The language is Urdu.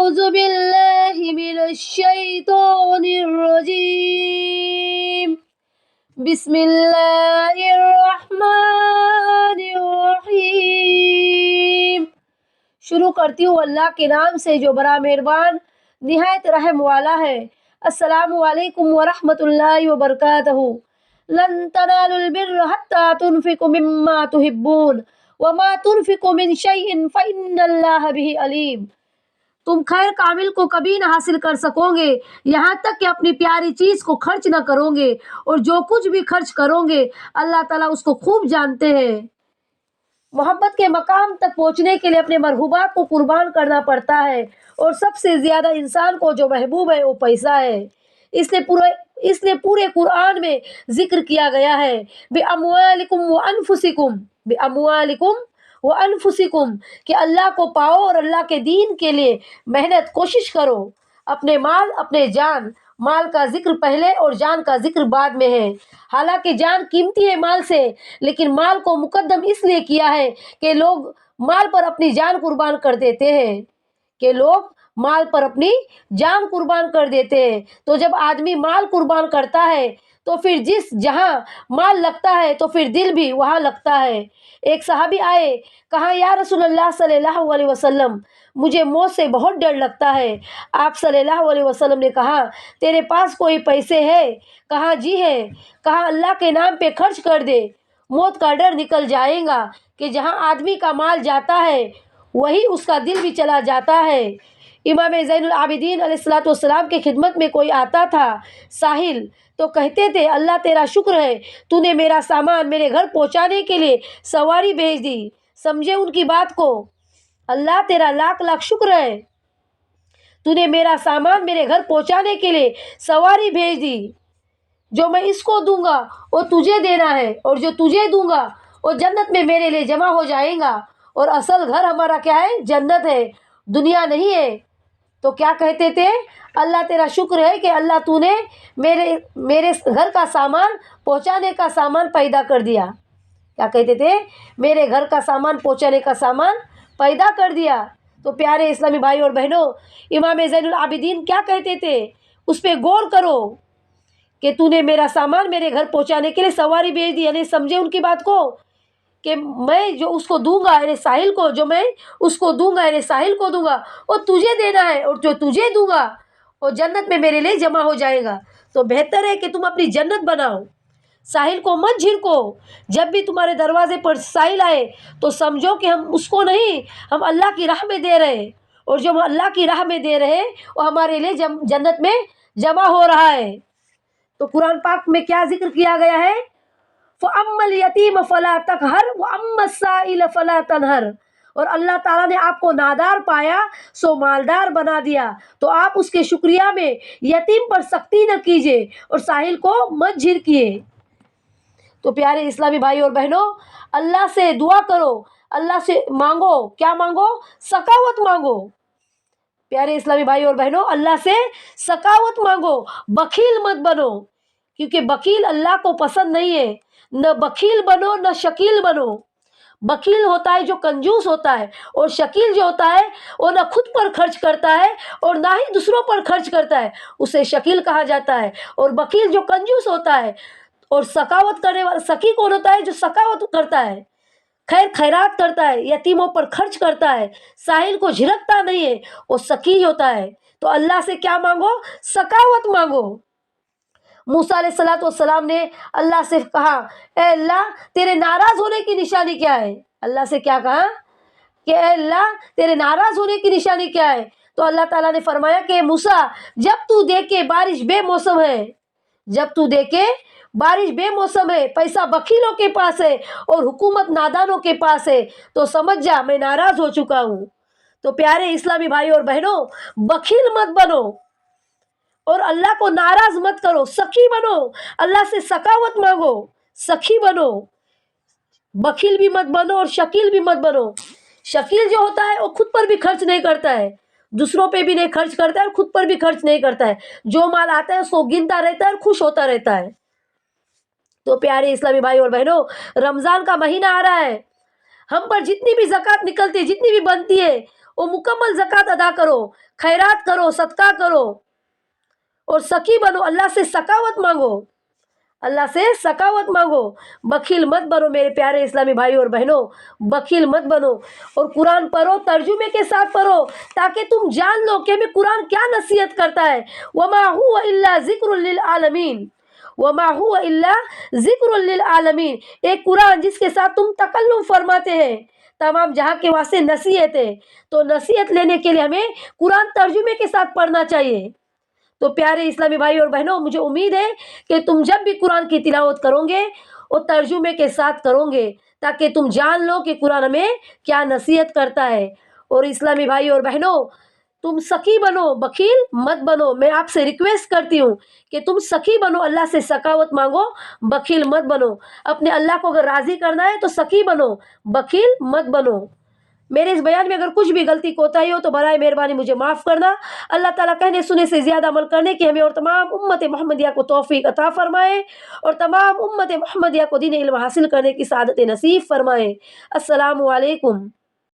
أعوذ بالله من الشيطان الرجيم بسم الله الرحمن الرحیم. شروع کرتی ہوں اللہ کے نام سے جو بڑا مہربان نہایت رحم والا ہے. السلام علیکم ورحمۃ اللہ وبرکاتہ. لن تنالوا البر حتى تنفقوا مما تحبون وما تنفقوا من شيء فإن الله به عليم. تم خیر کامل کو کبھی نہ حاصل کر سکو گے یہاں تک کہ اپنی پیاری چیز کو خرچ نہ کرو گے، اور جو کچھ بھی خرچ کرو گے اللہ تعالیٰ اس کو خوب جانتے ہیں. محبت کے مقام تک پہنچنے کے لیے اپنے مرغوبات کو قربان کرنا پڑتا ہے، اور سب سے زیادہ انسان کو جو محبوب ہے وہ پیسہ ہے. اس لیے پورے قرآن میں ذکر کیا گیا ہے بِأَمْوَالِكُمْ وَأَنفُسِكُمْ بِأَمْوَالِكُمْ وَأَنفُسِكُمْ کہ اللہ کو پاؤ اور اللہ کے دین کے لیے محنت کوشش کرو. اپنے مال اپنے جان، مال کا ذکر پہلے اور جان کا ذکر بعد میں ہے. حالانکہ جان قیمتی ہے مال سے، لیکن مال کو مقدم اس لیے کیا ہے کہ لوگ مال پر اپنی جان قربان کر دیتے ہیں تو جب آدمی مال قربان کرتا ہے تو پھر جہاں مال لگتا ہے تو پھر دل بھی وہاں لگتا ہے. ایک صحابی آئے، کہا یا رسول اللہ صلی اللہ علیہ وسلم مجھے موت سے بہت ڈر لگتا ہے. آپ صلی اللہ علیہ وسلم نے کہا تیرے پاس کوئی پیسے ہے؟ کہا جی ہے. کہا اللہ کے نام پہ خرچ کر دے، موت کا ڈر نکل جائے گا کہ جہاں آدمی کا مال جاتا ہے وہی اس کا دل بھی چلا جاتا ہے. امام زین العابدین علیہ السلام کی خدمت میں کوئی آتا تھا ساحل، تو کہتے تھے اللہ تیرا شکر ہے تو نے میرا سامان میرے گھر پہنچانے کے لیے سواری بھیج دی. سمجھے ان کی بات کو؟ اللہ تیرا لاکھ لاکھ شکر ہے تو نے میرا سامان میرے گھر پہنچانے کے لیے سواری بھیج دی. جو میں اس کو دوں گا وہ تجھے دینا ہے، اور جو تجھے دوں گا وہ جنت میں میرے لیے جمع ہو جائے گا. اور اصل گھر ہمارا کیا ہے؟ جنت ہے، دنیا نہیں ہے. تو کیا کہتے تھے؟ اللہ تیرا شکر ہے کہ اللہ تو نے میرے گھر کا سامان پہنچانے کا سامان پیدا کر دیا. کیا کہتے تھے؟ میرے گھر کا سامان پہنچانے کا سامان پیدا کر دیا. تو پیارے اسلامی بھائی اور بہنوں، امام زین العابدین کیا کہتے تھے اس پہ غور کرو کہ تو نے میرا سامان میرے گھر پہنچانے کے لیے سواری بھیج دی. یعنی سمجھے ان کی بات کو کہ میں جو اس کو دوں گا یعنی ساحل کو، جو میں اس کو دوں گا یعنی ساحل کو دوں گا وہ تجھے دینا ہے، اور جو تجھے دوں گا وہ جنت میں میرے لیے جمع ہو جائے گا. تو بہتر ہے کہ تم اپنی جنت بناؤ، ساحل کو مت جھڑکو. جب بھی تمہارے دروازے پر ساحل آئے تو سمجھو کہ ہم اس کو نہیں، ہم اللہ کی راہ میں دے رہے ہیں، اور جو ہم اللہ کی راہ میں دے رہے ہیں وہ ہمارے لیے جنت میں جمع ہو رہا ہے. تو قرآن پاک میں کیا ذکر کیا گیا ہے؟ فَأَمَّا الْيَتِيمَ فَلَا تَقْهَرْ وَأَمَّا السَّائِلَ فَلَا تَنْهَرْ. اور اللہ تعالیٰ نے آپ کو نادار پایا سو مالدار بنا دیا، تو آپ اس کے شکریہ میں یتیم پر سختی نہ کیجیے اور ساحل کو مت جھڑکیے. تو پیارے اسلامی بھائی اور بہنوں، اللہ سے دعا کرو، اللہ سے مانگو. کیا مانگو؟ سخاوت مانگو. پیارے اسلامی بھائی اور بہنوں، اللہ سے سخاوت مانگو، بخیل مت بنو، کیونکہ بخیل اللہ کو پسند نہیں ہے. نہ بخیل بنو نہ شکیل بنو. بخیل ہوتا ہے جو کنجوس ہوتا ہے، اور شکیل جو ہوتا ہے وہ نہ خود پر خرچ کرتا ہے اور نہ ہی دوسروں پر خرچ کرتا ہے، اسے شکیل کہا جاتا ہے. اور بخیل جو کنجوس ہوتا ہے. اور سخاوت کرنے والا سخی کون ہوتا ہے؟ جو سخاوت کرتا ہے، خیرات کرتا ہے، یتیموں پر خرچ کرتا ہے، ساحل کو جھڑکتا نہیں ہے، وہ سخی ہوتا ہے. تو اللہ سے کیا مانگو؟ سخاوت مانگو. موسیٰ علیہ السلام نے اللہ سے کہا اے اللہ تیرے ناراض ہونے کی نشانی کیا ہے؟ اللہ سے کیا کہا کہ اے اللہ تیرے ناراض ہونے کی نشانی کیا ہے؟ تو اللہ تعالیٰ نے فرمایا کہ موسیٰ جب تو دیکھے بارش بے موسم ہے، جب تو دیکھے بارش بے موسم ہے، پیسہ بخیلوں کے پاس ہے اور حکومت نادانوں کے پاس ہے، تو سمجھ جا میں ناراض ہو چکا ہوں. تو پیارے اسلامی بھائی اور بہنوں، بخیل مت بنو اور اللہ کو ناراض مت کرو، سخی بنو. اللہ سے سخاوت مانگو، سخی بنو. بخیل بھی مت بنو اور شکیل بھی مت بنو. شکیل جو ہوتا ہے وہ خود پر بھی خرچ نہیں کرتا ہے، دوسروں پہ بھی نہیں خرچ کرتا ہے اور خود پر بھی خرچ نہیں کرتا ہے. جو مال آتا ہے اس کو گنتا رہتا ہے اور خوش ہوتا رہتا ہے. تو پیارے اسلامی بھائی اور بہنوں، رمضان کا مہینہ آ رہا ہے. ہم پر جتنی بھی زکوٰۃ نکلتی ہے، جتنی بھی بنتی ہے، وہ مکمل زکوٰۃ ادا کرو، خیرات کرو، صدقہ کرو اور سخی بنو، اللہ سے سخاوت مانگو، اللہ سے سخاوت مانگو، بخیل مت بنو میرے پیارے اسلامی بھائی اور بہنوں، بخیل مت بنو۔ اور قرآن پڑھو، ترجمے کے ساتھ پڑھو تاکہ تم جان لو کہ ہمیں قرآن کیا نصیحت کرتا ہے۔ وَمَا هُوَ إِلَّا ذِكْرٌ لِّلْعَالَمِينَ، وَمَا هُوَ إِلَّا ذِكْرٌ لِّلْعَالَمِينَ، ایک قرآن جس کے ساتھ تم تکلم فرماتے ہیں، تمام جہاں کے واسطے نصیحت ہے، تو نصیحت لینے کے لیے ہمیں قرآن ترجمے کے ساتھ پڑھنا چاہیے۔ تو پیارے اسلامی بھائی اور بہنوں، مجھے امید ہے کہ تم جب بھی قرآن کی تلاوت کرو گے اور ترجمے کے ساتھ کرو گے تاکہ تم جان لو کہ قرآن ہمیں کیا نصیحت کرتا ہے۔ اور اسلامی بھائی اور بہنوں، تم سخی بنو، بخیل مت بنو۔ میں آپ سے ریکویسٹ کرتی ہوں کہ تم سخی بنو، اللہ سے سخاوت مانگو، بخیل مت بنو۔ اپنے اللہ کو اگر راضی کرنا ہے تو سخی بنو، بخیل مت بنو۔ میرے اس بیان میں اگر کچھ بھی غلطی کوتاہی ہو تو برائے مہربانی مجھے معاف کرنا۔ اللہ تعالیٰ کہنے سنے سے زیادہ عمل کرنے کی ہمیں اور تمام امت محمدیہ کو توفیق عطا فرمائے، اور تمام امت محمدیہ کو دین علم حاصل کرنے کی سعادت نصیب فرمائے۔ السلام علیکم۔